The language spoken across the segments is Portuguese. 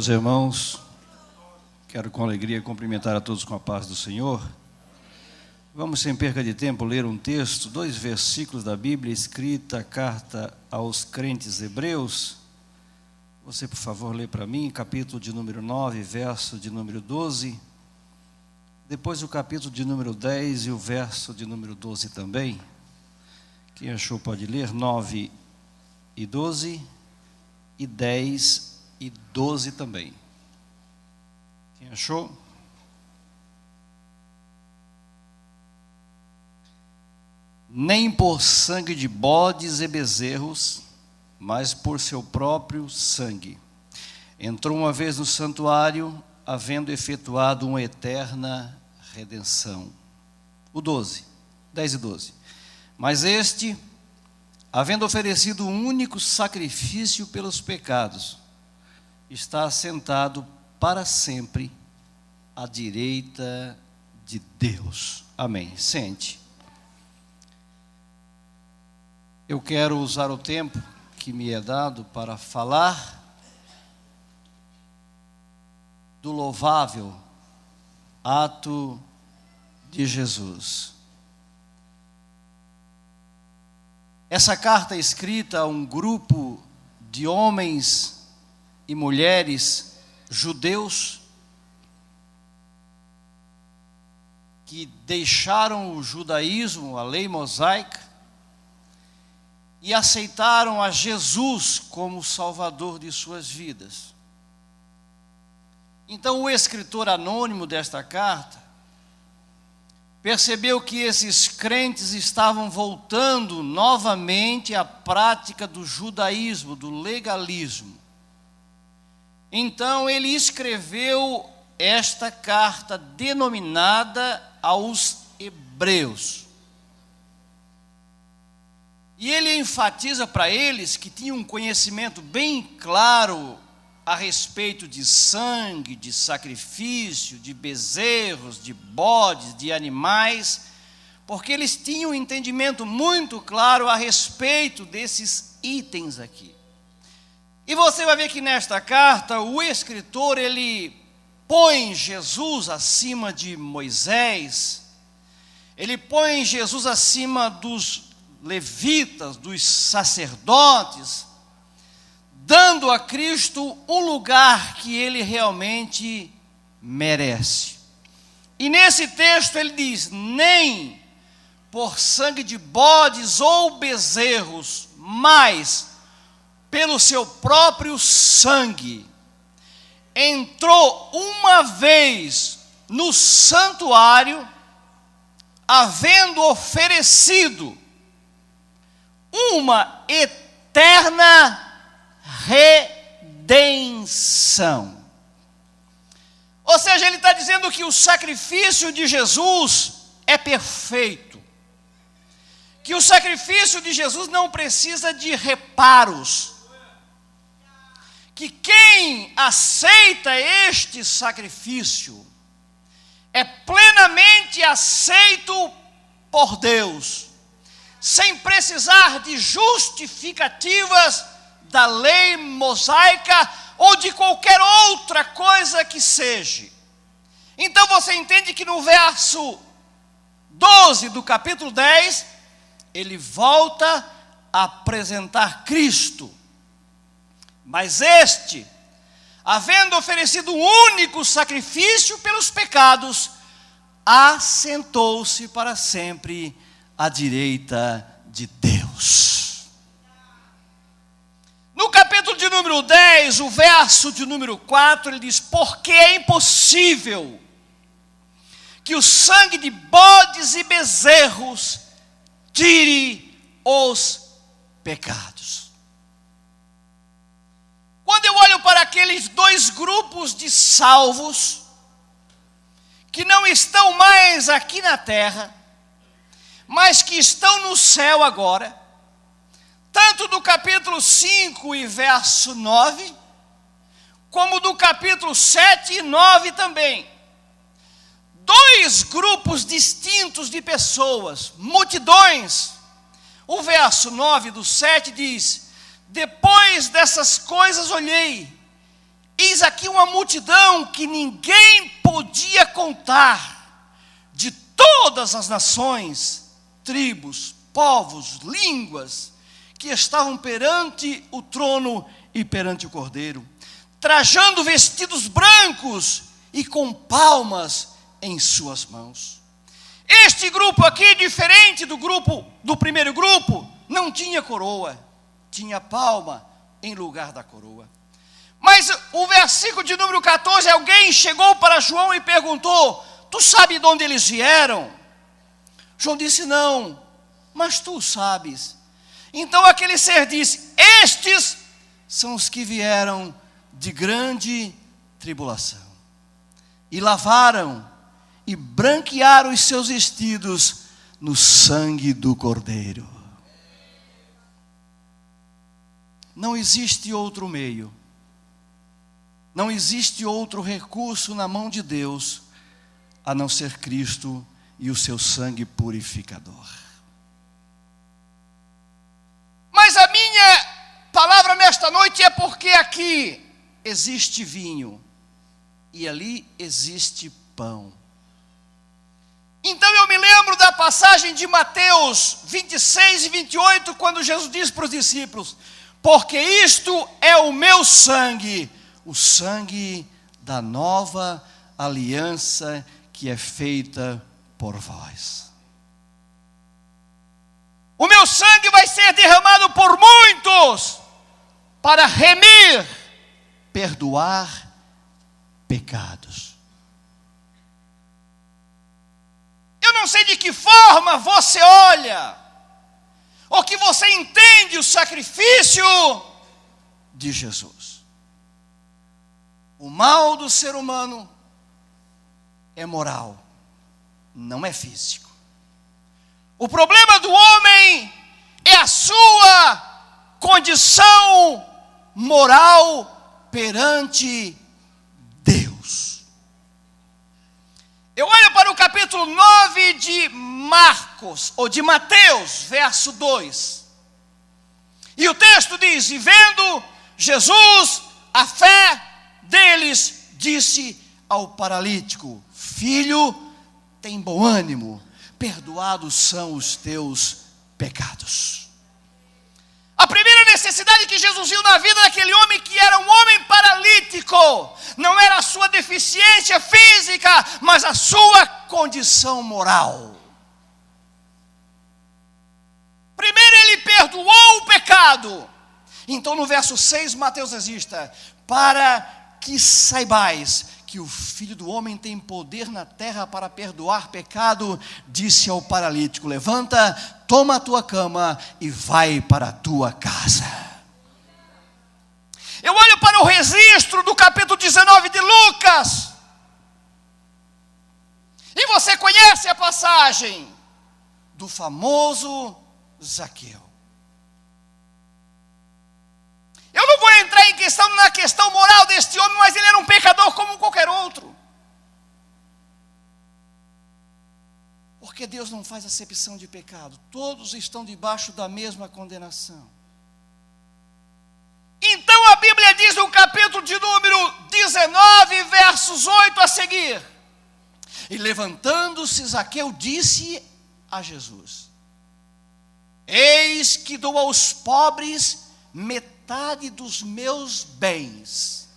Meus irmãos, quero com alegria cumprimentar a todos com a paz do Senhor. Vamos, sem perca de tempo, ler um texto, 2 versículos da Bíblia, escrita a carta aos crentes hebreus. Você, por favor, lê para mim, capítulo de número 9, verso de número 12. Depois o capítulo de número 10 e o verso de número 12 também. Quem achou pode ler, 9 e 12, e 10 e 12 também. Quem achou? Nem por sangue de bodes e bezerros, mas por seu próprio sangue. Entrou uma vez no santuário, havendo efetuado uma eterna redenção. O 12, 10 e 12. Mas este, havendo oferecido um único sacrifício pelos pecados, está assentado para sempre à direita de Deus. Amém. Sente. Eu quero usar o tempo que me é dado para falar do louvável ato de Jesus. Essa carta é escrita a um grupo de homens e mulheres judeus que deixaram o judaísmo, a lei mosaica, e aceitaram a Jesus como Salvador de suas vidas. Então o escritor anônimo desta carta percebeu que esses crentes estavam voltando novamente à prática do judaísmo, do legalismo. Então ele escreveu esta carta denominada aos Hebreus. E ele enfatiza para eles que tinham um conhecimento bem claro a respeito de sangue, de sacrifício, de bezerros, de bodes, de animais, porque eles tinham um entendimento muito claro a respeito desses itens aqui. E você vai ver que nesta carta o escritor ele põe Jesus acima de Moisés, ele põe Jesus acima dos levitas, dos sacerdotes, dando a Cristo um lugar que ele realmente merece. E nesse texto ele diz: nem por sangue de bodes ou bezerros, mas pelo seu próprio sangue, entrou uma vez no santuário, havendo oferecido uma eterna redenção. Ou seja, ele está dizendo que o sacrifício de Jesus é perfeito, que o sacrifício de Jesus não precisa de reparos, que quem aceita este sacrifício é plenamente aceito por Deus, sem precisar de justificativas da lei mosaica ou de qualquer outra coisa que seja. Então você entende que no verso 12 do capítulo 10, ele volta a apresentar Cristo. Mas este, havendo oferecido um único sacrifício pelos pecados, assentou-se para sempre à direita de Deus. No capítulo de número 10, o verso de número 4, ele diz: porque é impossível que o sangue de bodes e bezerros tire os pecados. Quando eu olho para aqueles 2 grupos de salvos, que não estão mais aqui na terra, mas que estão no céu agora, tanto do capítulo 5 e verso 9, como do capítulo 7 e 9 também. 2 grupos distintos de pessoas, multidões. O verso 9 do 7 diz: depois dessas coisas olhei, Eis aqui uma multidão que ninguém podia contar, de todas as nações, tribos, povos, línguas, que estavam perante o trono e perante o Cordeiro, trajando vestidos brancos e com palmas em suas mãos. Este grupo aqui, diferente do primeiro grupo, não tinha coroa, tinha palma em lugar da coroa. Mas o versículo de número 14, alguém chegou para João e perguntou: tu sabe de onde eles vieram? João disse: não, mas tu sabes. Então aquele ser disse: estes são os que vieram de grande tribulação, e lavaram e branquearam os seus vestidos no sangue do Cordeiro. Não existe outro meio, não existe outro recurso na mão de Deus, a não ser Cristo e o seu sangue purificador. Mas a minha palavra nesta noite é porque aqui existe vinho e ali existe pão. Então eu me lembro da passagem de Mateus 26 e 28, quando Jesus diz para os discípulos: porque isto é o meu sangue, o sangue da nova aliança que é feita por vós. O meu sangue vai ser derramado por muitos, para remir, perdoar pecados. Eu não sei de que forma você olha, ou que você entende o sacrifício de Jesus. O mal do ser humano é moral, não é físico. O problema do homem é a sua condição moral perante Deus. Eu olho para o capítulo 9 de Marcos, ou de Mateus, verso 2. E o texto diz: e vendo Jesus a fé deles, disse ao paralítico: filho, tem bom ânimo, perdoados são os teus pecados. A primeira necessidade que Jesus viu na vida daquele homem, que era um homem paralítico, não era a sua deficiência física, mas a sua condição moral. Primeiro ele perdoou o pecado. Então no verso 6, Mateus registra: para que saibais que o Filho do Homem tem poder na terra para perdoar pecado, disse ao paralítico: levanta, toma a tua cama e vai para a tua casa. Eu olho para o registro do capítulo 19 de Lucas, e você conhece a passagem do famoso Zaqueu. Eu não vou entrar na questão moral deste homem, mas ele era um pecador como qualquer outro. Porque Deus não faz acepção de pecado. Todos estão debaixo da mesma condenação. Então a Bíblia diz no capítulo de número 19, versos 8 a seguir: e levantando-se Zaqueu, disse a Jesus: eis que dou aos pobres metade dos meus bens.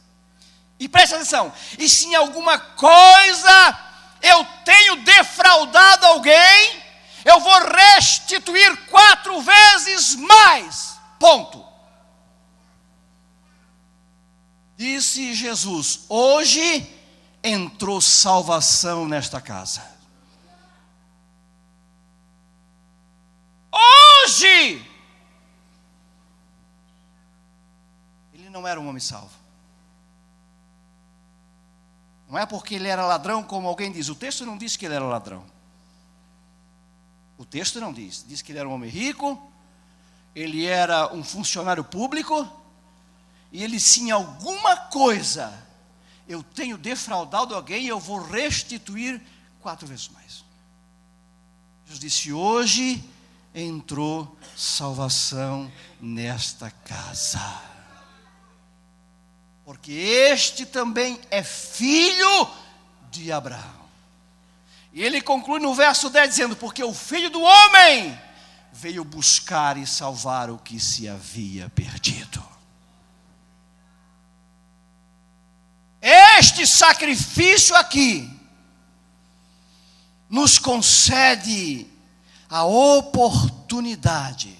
E preste atenção: e se em alguma coisa eu tenho defraudado alguém, eu vou restituir 4 vezes mais. Ponto. Disse Jesus: hoje entrou salvação nesta casa. Hoje! Ele não era um homem salvo. Não é porque ele era ladrão, como alguém diz. O texto não diz que ele era ladrão. O texto não diz. Diz que ele era um homem rico, ele era um funcionário público, e ele, se em alguma coisa eu tenho defraudado alguém, eu vou restituir 4 vezes mais. Jesus disse: hoje entrou salvação nesta casa. porque este também é filho de Abraão. E ele conclui no verso 10 dizendo: porque o Filho do Homem veio buscar e salvar o que se havia perdido. Este sacrifício aqui nos concede a oportunidade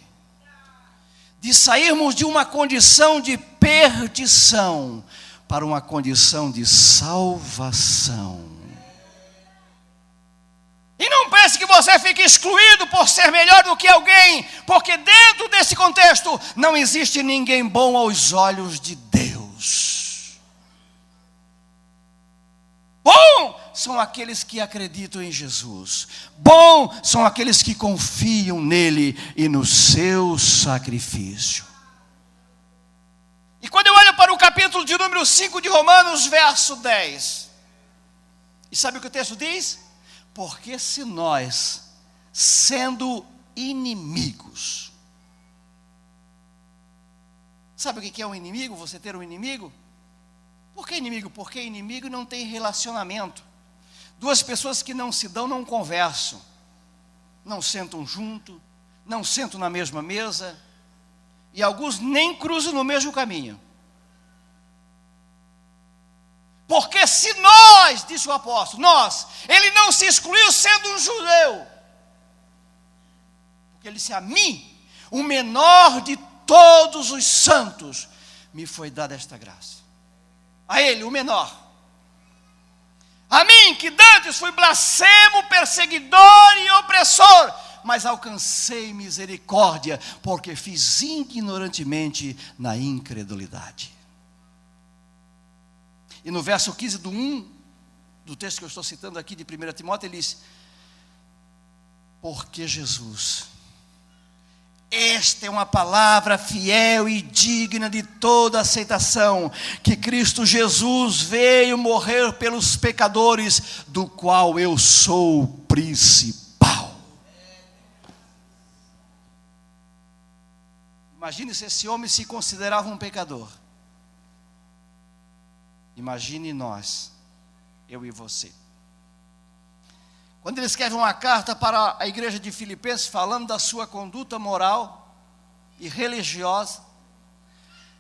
de sairmos de uma condição de perdição para uma condição de salvação. E não pense que você fique excluído por ser melhor do que alguém, porque dentro desse contexto não existe ninguém bom aos olhos de Deus. Bom são aqueles que acreditam em Jesus. Bom são aqueles que confiam nele e no seu sacrifício. E quando eu olho para o capítulo de número 5 de Romanos, verso 10. E sabe o que o texto diz? Porque se nós, sendo inimigos. Sabe o que é um inimigo? Você ter um inimigo? Por que inimigo? Porque inimigo não tem relacionamento. Duas pessoas que não se dão, não conversam, não sentam junto, não sentam na mesma mesa, e alguns nem cruzam no mesmo caminho. Porque se nós, disse o apóstolo, ele não se excluiu sendo um judeu, porque ele disse: a mim, o menor de todos os santos, me foi dada esta graça. A ele, o menor. A mim, que dantes fui blasfemo, perseguidor e opressor, mas alcancei misericórdia, porque fiz ignorantemente na incredulidade. E no verso 15 do 1, do texto que eu estou citando aqui de 1 Timóteo, ele diz: porque Jesus, esta é uma palavra fiel e digna de toda aceitação, que Cristo Jesus veio morrer pelos pecadores, do qual eu sou o principal. Imagine se esse homem se considerava um pecador. Imagine nós, eu e você. Quando ele escreve uma carta para a igreja de Filipenses, falando da sua conduta moral e religiosa,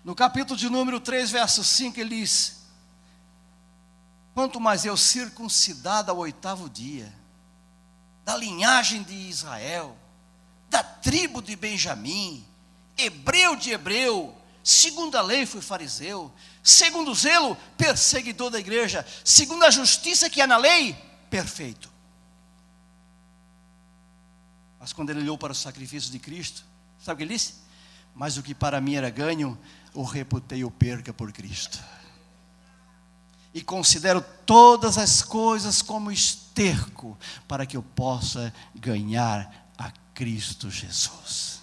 no capítulo de número 3, verso 5, ele diz: quanto mais eu, circuncidado ao 8º dia, da linhagem de Israel, da tribo de Benjamim, hebreu de hebreu, segundo a lei fui fariseu, segundo o zelo, perseguidor da igreja, segundo a justiça que há na lei, perfeito. Mas quando ele olhou para o sacrifício de Cristo, sabe o que ele disse? Mas o que para mim era ganho, o reputei o perca por Cristo. E considero todas as coisas como esterco, para que eu possa ganhar a Cristo Jesus.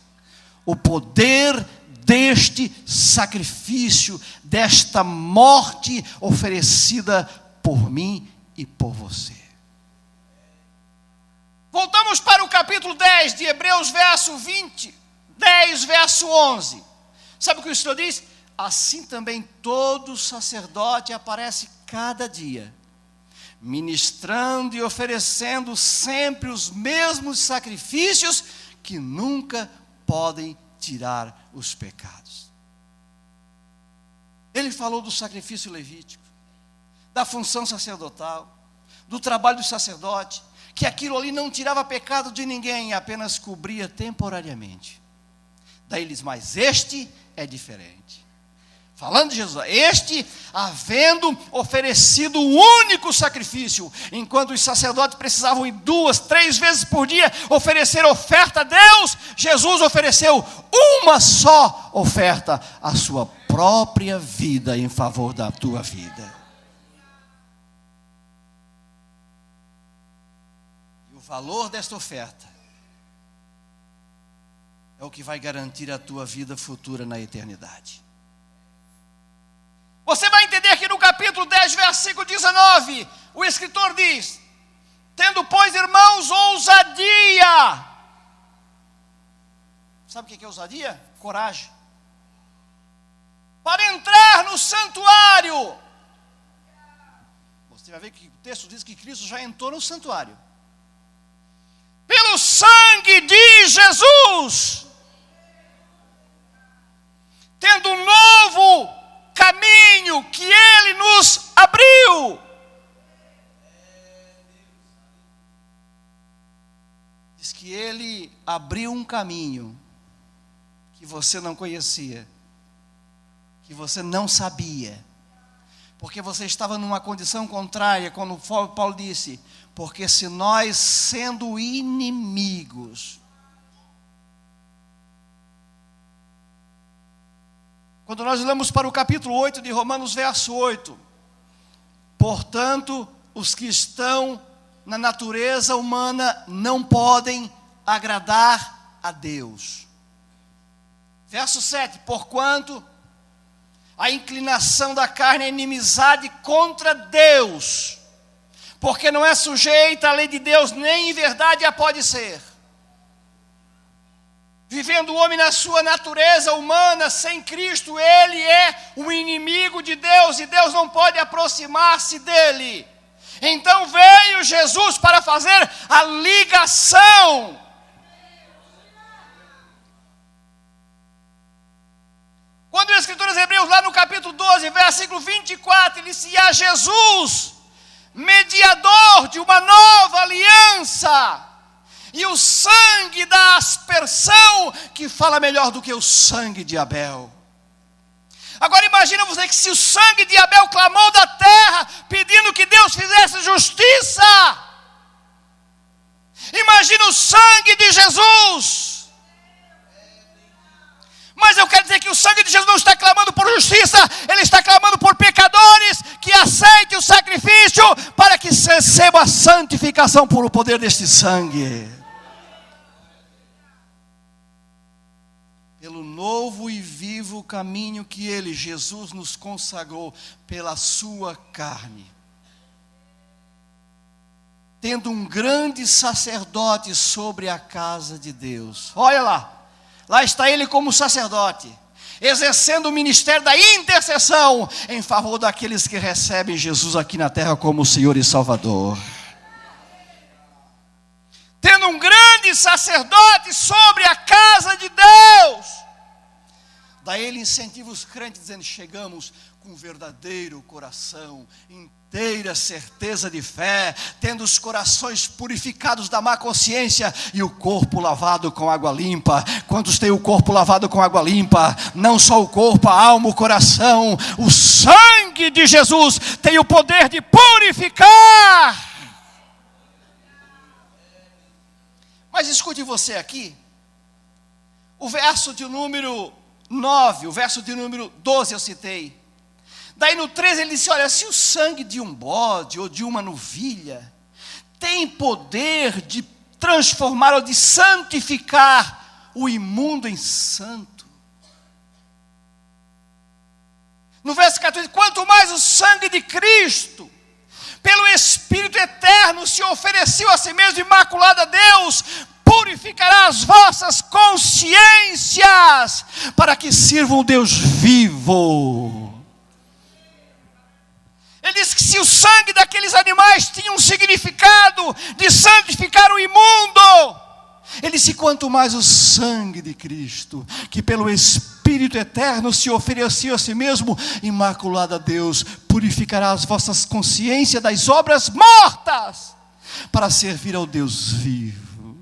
O poder deste sacrifício, desta morte oferecida por mim e por você. Voltamos para o capítulo 10 de Hebreus, verso 20, 10, verso 11. Sabe o que o Senhor diz? Assim também todo sacerdote aparece cada dia, ministrando e oferecendo sempre os mesmos sacrifícios, que nunca podem tirar os pecados. Ele falou do sacrifício levítico, da função sacerdotal, do trabalho do sacerdote, que aquilo ali não tirava pecado de ninguém, apenas cobria temporariamente. Daí ele diz: mas este é diferente. Falando de Jesus, este, havendo oferecido o único sacrifício, enquanto os sacerdotes precisavam ir 2, 3 vezes por dia oferecer oferta a Deus, Jesus ofereceu uma só oferta, a sua própria vida em favor da tua vida. E o valor desta oferta é o que vai garantir a tua vida futura na eternidade. Você vai entender que no capítulo 10, versículo 19, o escritor diz: tendo, pois, irmãos, ousadia. Sabe o que é ousadia? Coragem. para entrar no santuário. Você vai ver que o texto diz que Cristo já entrou no santuário. Pelo sangue de Jesus, tendo um novo caminho que Ele nos abriu. Diz que Ele abriu um caminho que você não conhecia, que você não sabia, porque você estava numa condição contrária, quando Paulo disse, porque se nós, sendo inimigos, quando nós olhamos para o capítulo 8 de Romanos, verso 8, portanto, os que estão na natureza humana não podem agradar a Deus. Verso 7, porquanto a inclinação da carne é inimizade contra Deus, porque não é sujeita à lei de Deus, nem em verdade a pode ser. Vivendo o homem na sua natureza humana, sem Cristo, ele é um inimigo de Deus, e Deus não pode aproximar-se dele. Então veio Jesus para fazer a ligação. Quando o escritor aos Hebreus, lá no capítulo 12, versículo 24, ele disse, a Jesus, mediador de uma nova aliança, e o sangue da aspersão, que fala melhor do que o sangue de Abel. Agora imagina você que se o sangue de Abel clamou da terra, pedindo que Deus fizesse justiça, imagina o sangue de Jesus. Mas eu quero dizer que o sangue de Jesus não está clamando por justiça, ele está clamando por pecadores que aceitem o sacrifício para que recebam a santificação por o poder deste sangue. Pelo novo e vivo caminho que ele, Jesus, nos consagrou pela sua carne. Tendo um grande sacerdote sobre a casa de Deus. Olha lá. Lá está ele como sacerdote, exercendo o ministério da intercessão em favor daqueles que recebem Jesus aqui na terra como Senhor e Salvador. Tendo um grande sacerdote sobre a casa de Deus. Daí ele incentiva os crentes dizendo, chegamos com verdadeiro coração, inteira certeza de fé, tendo os corações purificados da má consciência e o corpo lavado com água limpa. Quantos têm o corpo lavado com água limpa? Não só o corpo, a alma, o coração. O sangue de Jesus tem o poder de purificar. Mas escute você aqui, o verso de número 9, o verso de número 12 eu citei. Daí no 13 ele disse, olha, se o sangue de um bode ou de uma novilha tem poder de transformar ou de santificar o imundo em santo. No verso 14, quanto mais o sangue de Cristo, pelo Espírito eterno, se ofereceu a si mesmo imaculado a Deus, purificará as vossas consciências, para que sirvam o Deus vivo. Ele disse que se o sangue daqueles animais tinha um significado de santificar o imundo, ele disse, quanto mais o sangue de Cristo, que pelo Espírito eterno se ofereceu a si mesmo, imaculado a Deus, purificará as vossas consciências das obras mortas, para servir ao Deus vivo.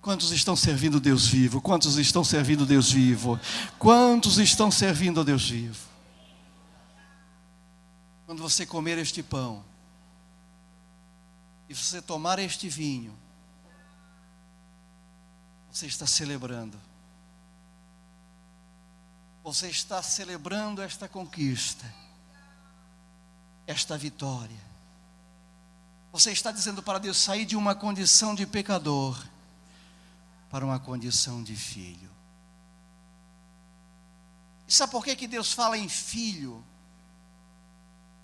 Quantos estão servindo o Deus vivo? Quantos estão servindo o Deus vivo? Quantos estão servindo ao Deus vivo? Quando você comer este pão, e você tomar este vinho, você está celebrando. Você está celebrando esta conquista, esta vitória. Você está dizendo para Deus, sair de uma condição de pecador para uma condição de filho. E sabe por que Deus fala em filho?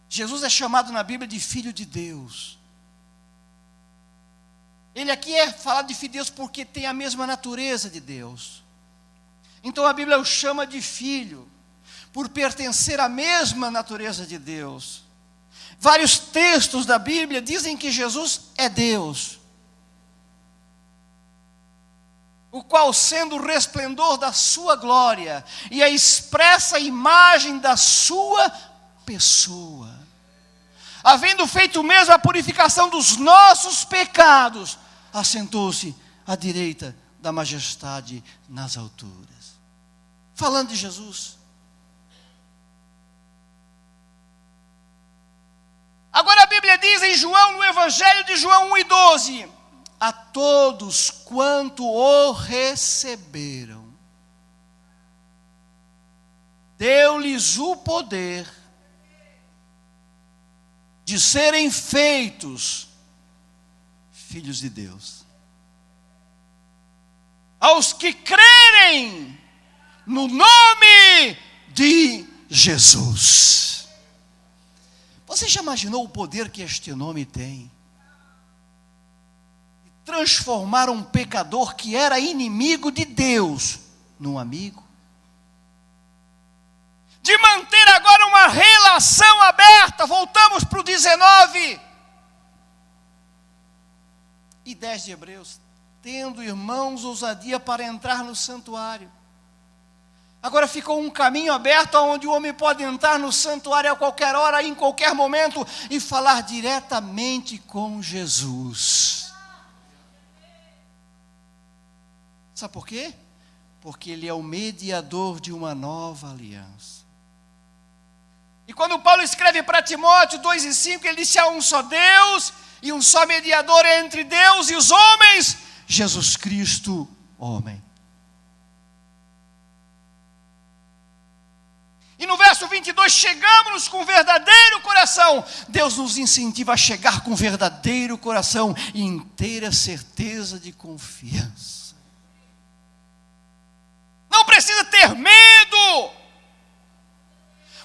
Jesus é chamado na Bíblia de filho de Deus. Ele aqui é falado de filho de Deus porque tem a mesma natureza de Deus. Então a Bíblia o chama de filho. por pertencer à mesma natureza de Deus. Vários textos da Bíblia dizem que Jesus é Deus, o qual, sendo o resplendor da sua glória e a expressa imagem da sua pessoa, havendo feito mesmo a purificação dos nossos pecados, assentou-se à direita da majestade nas alturas. Falando de Jesus. Agora a Bíblia diz em João, no Evangelho de João 1:12, a todos quanto o receberam, deu-lhes o poder de serem feitos filhos de Deus. Aos que crerem no nome de Jesus. Você já imaginou o poder que este nome tem? Transformar um pecador que era inimigo de Deus num amigo. De manter agora uma relação aberta. Voltamos para o 19 e 10 de Hebreus. Tendo, irmãos, ousadia para entrar no santuário. Agora ficou um caminho aberto onde o homem pode entrar no santuário a qualquer hora, em qualquer momento, e falar diretamente com Jesus. Sabe por quê? Porque ele é o mediador de uma nova aliança. E quando Paulo escreve para Timóteo 2:5, ele disse: há um só Deus e um só mediador entre Deus e os homens, Jesus Cristo, homem. E no verso 22, chegamos com verdadeiro coração. Deus nos incentiva a chegar com verdadeiro coração e inteira certeza de confiança. Não precisa ter medo.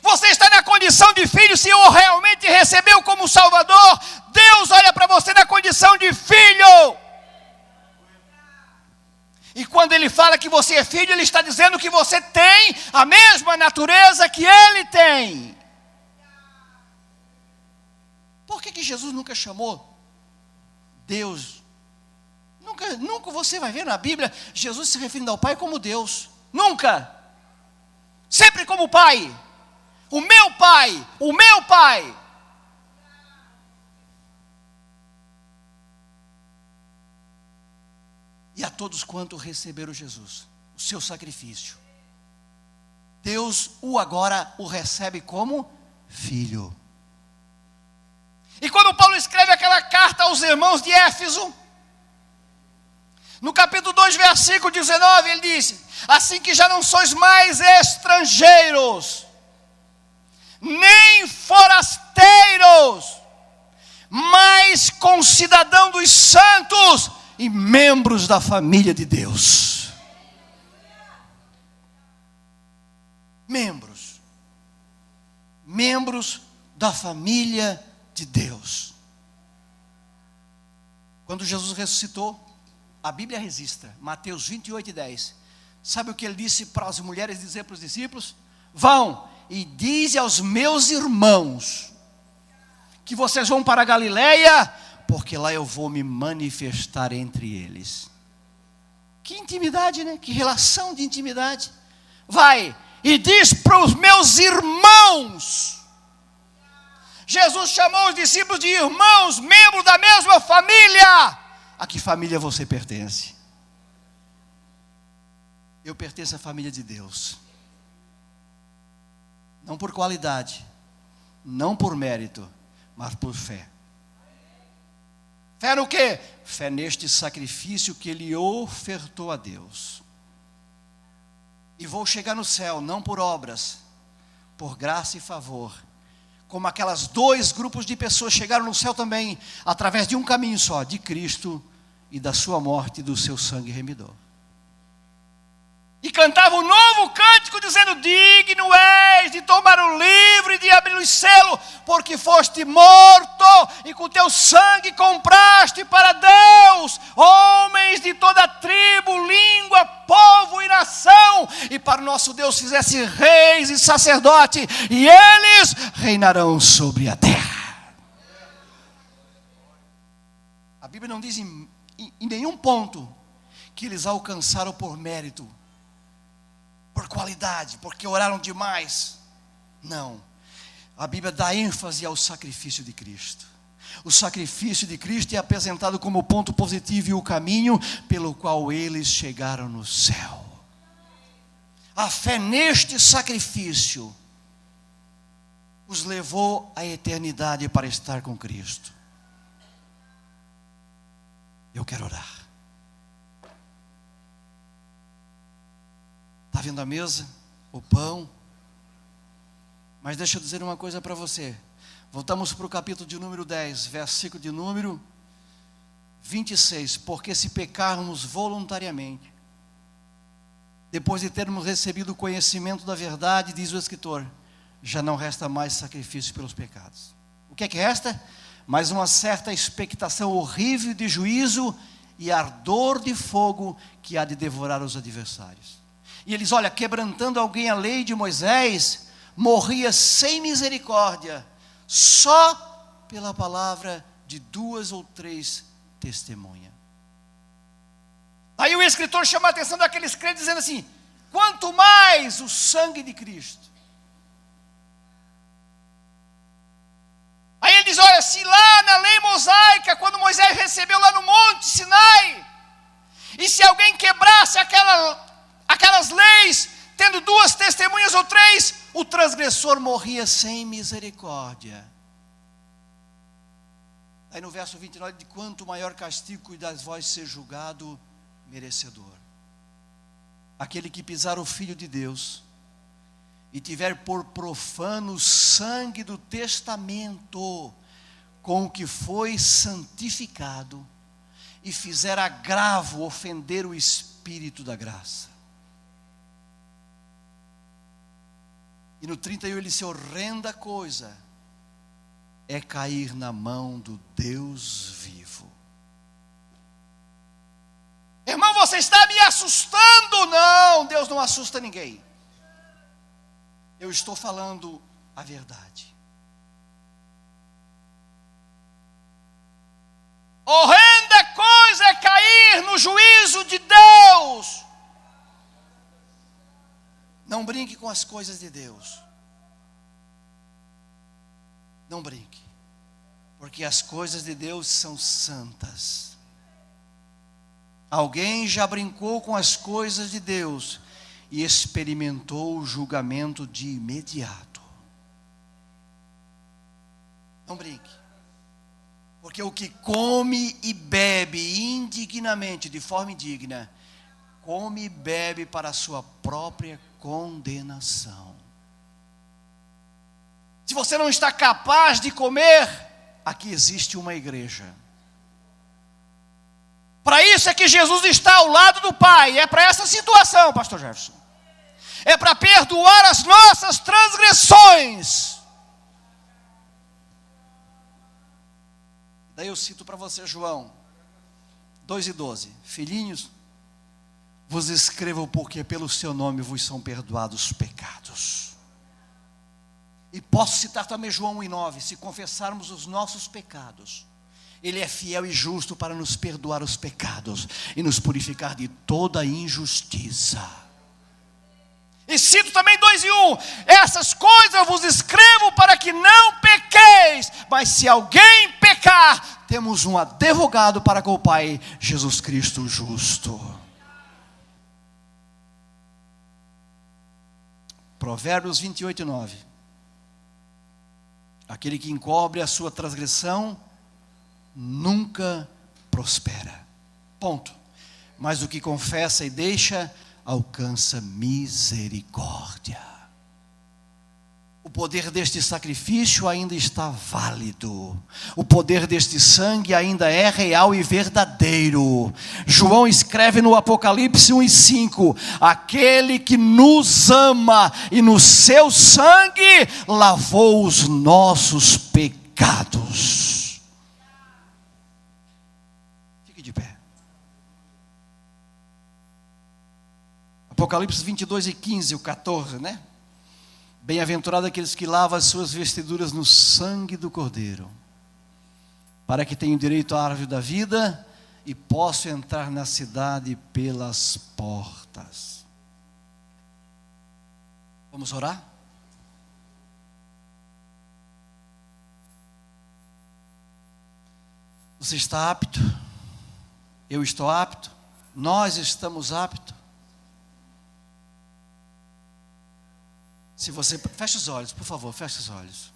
Você está na condição de filho, se o realmente recebeu como Salvador. Deus olha para você na condição de filho. E quando ele fala que você é filho, ele está dizendo que você tem a mesma natureza que ele tem. Por que Jesus nunca chamou Deus? Nunca você vai ver na Bíblia Jesus se referindo ao Pai como Deus. Nunca. Sempre como Pai. O meu Pai, o meu Pai. E a todos quanto receberam Jesus, o seu sacrifício, Deus agora o recebe como filho. E quando Paulo escreve aquela carta aos irmãos de Éfeso, no capítulo 2, versículo 19, ele disse: assim que já não sois mais estrangeiros, nem forasteiros, mas concidadão dos santos e membros da família de Deus. Membros da família de Deus. Quando Jesus ressuscitou, a Bíblia registra, Mateus 28:10. Sabe o que ele disse para as mulheres dizer para os discípulos? Vão e dize aos meus irmãos que vocês vão para a Galileia, porque lá eu vou me manifestar entre eles. Que intimidade, né? Que relação de intimidade. Vai e diz para os meus irmãos. Jesus chamou os discípulos de irmãos, membros da mesma família. A que família você pertence? Eu pertenço à família de Deus. Não por qualidade, não por mérito, mas por fé. Fé no quê? Fé neste sacrifício que ele ofertou a Deus. E vou chegar no céu, não por obras, por graça e favor. Como aquelas 2 grupos de pessoas chegaram no céu também, através de um caminho só, de Cristo e da sua morte e do seu sangue remidor. E cantava um novo cântico dizendo: digno és de tomar o livro e de abrir o selo, porque foste morto e com teu sangue compraste para Deus homens de toda tribo, língua, povo e nação, e para o nosso Deus fizesse reis e sacerdote, e eles reinarão sobre a terra. A Bíblia não diz em nenhum ponto que eles alcançaram por mérito, por qualidade, porque oraram demais. Não. A Bíblia dá ênfase ao sacrifício de Cristo. O sacrifício de Cristo é apresentado como o ponto positivo e o caminho pelo qual eles chegaram no céu. A fé neste sacrifício os levou à eternidade para estar com Cristo. Eu quero orar. Está vendo a mesa? O pão? Mas deixa eu dizer uma coisa para você. Voltamos para o capítulo de número 10, versículo de número 26. Porque se pecarmos voluntariamente, depois de termos recebido o conhecimento da verdade, diz o escritor, já não resta mais sacrifício pelos pecados. O que é que resta? Mais uma certa expectação horrível de juízo e ardor de fogo que há de devorar os adversários. E eles, olha, quebrantando alguém a lei de Moisés, morria sem misericórdia, só pela palavra de 2 ou 3 testemunhas. Aí o escritor chama a atenção daqueles crentes dizendo assim, quanto mais o sangue de Cristo. Aí ele diz, olha, se lá na lei mosaica, quando Moisés recebeu lá no monte Sinai, e se alguém quebrasse aquelas leis, tendo 2 testemunhas ou 3, o transgressor morria sem misericórdia. Aí no verso 29, de quanto maior castigo cuidais vós ser julgado merecedor. Aquele que pisar o Filho de Deus e tiver por profano o sangue do testamento com o que foi santificado e fizer agravo ofender o Espírito da graça. E no 31 ele disse, horrenda coisa é cair na mão do Deus vivo. Irmão, você está me assustando? Não, Deus não assusta ninguém. Eu estou falando a verdade. Horrenda coisa é cair no juízo de Deus. Não brinque com as coisas de Deus. Não brinque. Porque as coisas de Deus são santas. Alguém já brincou com as coisas de Deus e experimentou o julgamento de imediato. Não brinque. Porque o que come e bebe indignamente, de forma indigna, come e bebe para a sua própria condenação. Se você não está capaz de comer, aqui existe uma igreja. Para isso é que Jesus está ao lado do Pai. É para essa situação, pastor Jefferson. É para perdoar as nossas transgressões. Daí eu cito para você João 2:12. Filhinhos, vos escrevo porque pelo seu nome vos são perdoados os pecados. E posso citar também João 1:9. Se confessarmos os nossos pecados, Ele é fiel e justo para nos perdoar os pecados e nos purificar de toda injustiça. E cito também 2:1. Essas coisas eu vos escrevo para que não pequeis. Mas se alguém pecar, temos um advogado para com o Pai, Jesus Cristo justo. Provérbios 28:9. Aquele que encobre a sua transgressão nunca prospera. Ponto. Mas o que confessa e deixa alcança misericórdia. O poder deste sacrifício ainda está válido. O poder deste sangue ainda é real e verdadeiro. João escreve no Apocalipse 1:5: aquele que nos ama e no seu sangue lavou os nossos pecados. Fique de pé. Apocalipse 22:15, o 14, né? Bem-aventurado aqueles que lavam as suas vestiduras no sangue do Cordeiro, para que tenham direito à árvore da vida e possam entrar na cidade pelas portas. Vamos orar? Você está apto? Eu estou apto? Nós estamos aptos? Se você, feche os olhos, por favor, feche os olhos.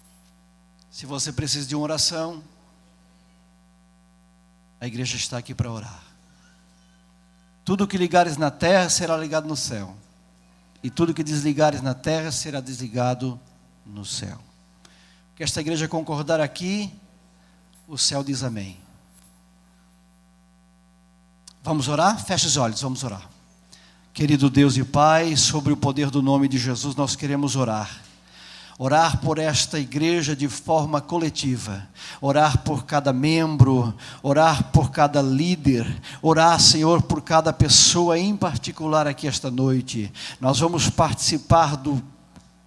Se você precisa de uma oração, a igreja está aqui para orar. Tudo que ligares na terra será ligado no céu, e tudo que desligares na terra será desligado no céu. Que esta igreja concordar aqui, o céu diz amém. Vamos orar? Feche os olhos, vamos orar. Querido Deus e Pai, sobre o poder do nome de Jesus, nós queremos orar. Orar por esta igreja de forma coletiva, orar por cada membro, orar por cada líder, orar, Senhor, por cada pessoa em particular aqui esta noite. Nós vamos participar do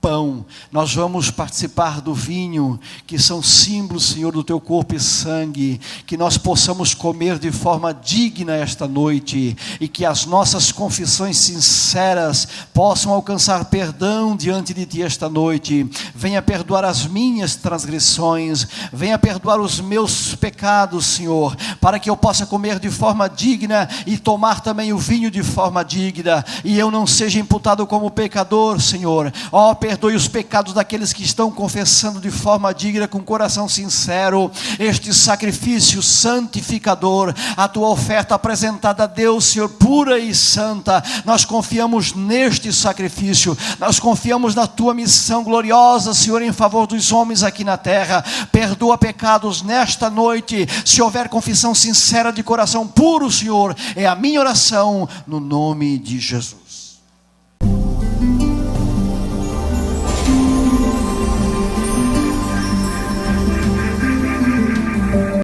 pão, nós vamos participar do vinho, que são símbolos, Senhor, do teu corpo e sangue, que nós possamos comer de forma digna esta noite, e que as nossas confissões sinceras possam alcançar perdão diante de ti esta noite. Venha perdoar as minhas transgressões, venha perdoar os meus pecados, Senhor, para que eu possa comer de forma digna e tomar também o vinho de forma digna, e eu não seja imputado como pecador, Senhor. Ó, perdoe os pecados daqueles que estão confessando de forma digna, com coração sincero, este sacrifício santificador, a tua oferta apresentada a Deus, Senhor, pura e santa. Nós confiamos neste sacrifício, nós confiamos na tua missão gloriosa, Senhor, em favor dos homens aqui na terra. Perdoa pecados nesta noite, se houver confissão sincera de coração puro, Senhor, é a minha oração no nome de Jesus.